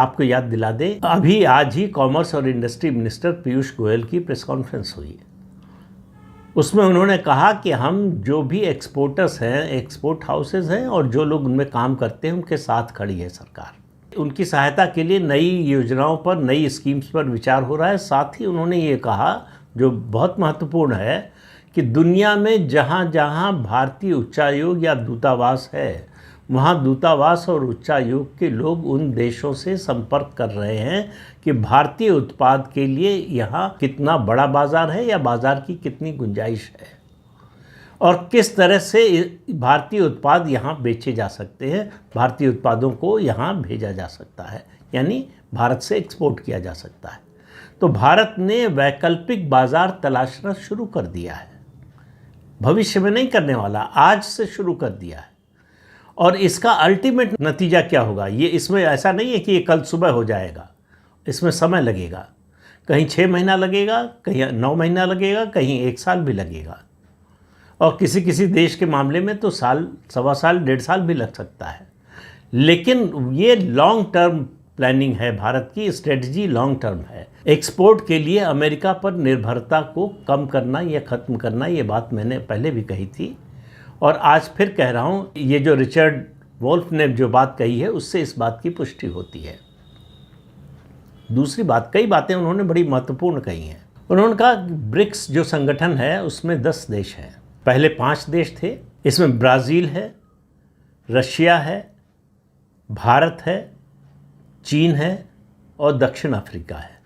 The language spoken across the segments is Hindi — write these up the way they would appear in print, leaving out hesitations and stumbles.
आपको याद दिला दें, अभी आज ही कॉमर्स और इंडस्ट्री मिनिस्टर पीयूष गोयल की प्रेस कॉन्फ्रेंस हुई है। उसमें उन्होंने कहा कि हम जो भी एक्सपोर्टर्स हैं, एक्सपोर्ट हाउसेज हैं और जो लोग उनमें काम करते हैं, उनके साथ खड़ी है सरकार। उनकी सहायता के लिए नई योजनाओं पर, नई स्कीम्स पर विचार हो रहा है। साथ ही उन्होंने ये कहा, जो बहुत महत्वपूर्ण है, कि दुनिया में जहाँ जहाँ भारतीय उच्चायोग या दूतावास है, वहाँ दूतावास और उच्चायोग के लोग उन देशों से संपर्क कर रहे हैं कि भारतीय उत्पाद के लिए यहाँ कितना बड़ा बाज़ार है या बाज़ार की कितनी गुंजाइश है और किस तरह से भारतीय उत्पाद यहाँ बेचे जा सकते हैं, भारतीय उत्पादों को यहाँ भेजा जा सकता है, यानी भारत से एक्सपोर्ट किया जा सकता है। तो भारत ने वैकल्पिक बाज़ार तलाशना शुरू कर दिया है। भविष्य में नहीं करने वाला, आज से शुरू कर दिया है। और इसका अल्टीमेट नतीजा क्या होगा, ये इसमें ऐसा नहीं है कि ये कल सुबह हो जाएगा, इसमें समय लगेगा। कहीं 6 महीना लगेगा, कहीं 9 महीना लगेगा, कहीं 1 साल भी लगेगा, और किसी किसी देश के मामले में तो साल, सवा साल, 1.5 साल भी लग सकता है। लेकिन ये लॉन्ग टर्म प्लानिंग है, भारत की स्ट्रेटजी लॉन्ग टर्म है। एक्सपोर्ट के लिए अमेरिका पर निर्भरता को कम करना या ख़त्म करना, ये बात मैंने पहले भी कही थी और आज फिर कह रहा हूँ। ये जो रिचर्ड वोल्फ ने जो बात कही है, उससे इस बात की पुष्टि होती है। दूसरी बात, कई बातें उन्होंने बड़ी महत्वपूर्ण कही हैं। उन्होंने कहा ब्रिक्स जो संगठन है उसमें 10 देश हैं। पहले 5 देश थे, इसमें ब्राज़ील है, रशिया है, भारत है, चीन है और दक्षिण अफ्रीका है।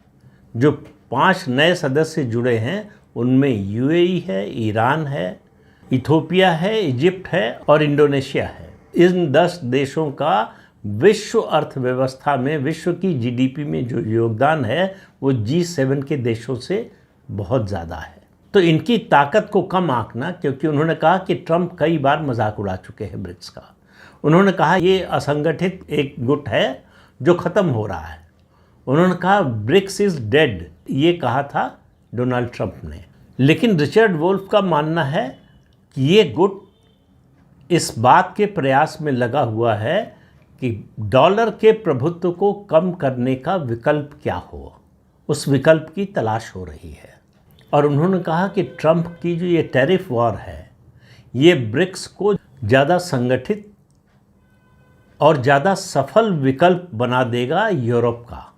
जो 5 नए सदस्य जुड़े हैं उनमें यूएई है, ईरान है, इथोपिया है, इजिप्ट है और इंडोनेशिया है। इन 10 देशों का विश्व अर्थव्यवस्था में, विश्व की जीडीपी में जो योगदान है वो G7 के देशों से बहुत ज़्यादा है। तो इनकी ताकत को कम आंकना, क्योंकि उन्होंने कहा कि ट्रंप कई बार मजाक उड़ा चुके हैं ब्रिक्स का। उन्होंने कहा ये असंगठित एक गुट है जो ख़त्म हो रहा है। उन्होंने कहा ब्रिक्स इज़ डेड, ये कहा था डोनाल्ड ट्रंप ने। लेकिन रिचर्ड वोल्फ का मानना है कि ये गुट इस बात के प्रयास में लगा हुआ है कि डॉलर के प्रभुत्व को कम करने का विकल्प क्या हो, उस विकल्प की तलाश हो रही है। और उन्होंने कहा कि ट्रंप की जो ये टैरिफ वॉर है, ये ब्रिक्स को ज़्यादा संगठित और ज़्यादा सफल विकल्प बना देगा यूरोप का।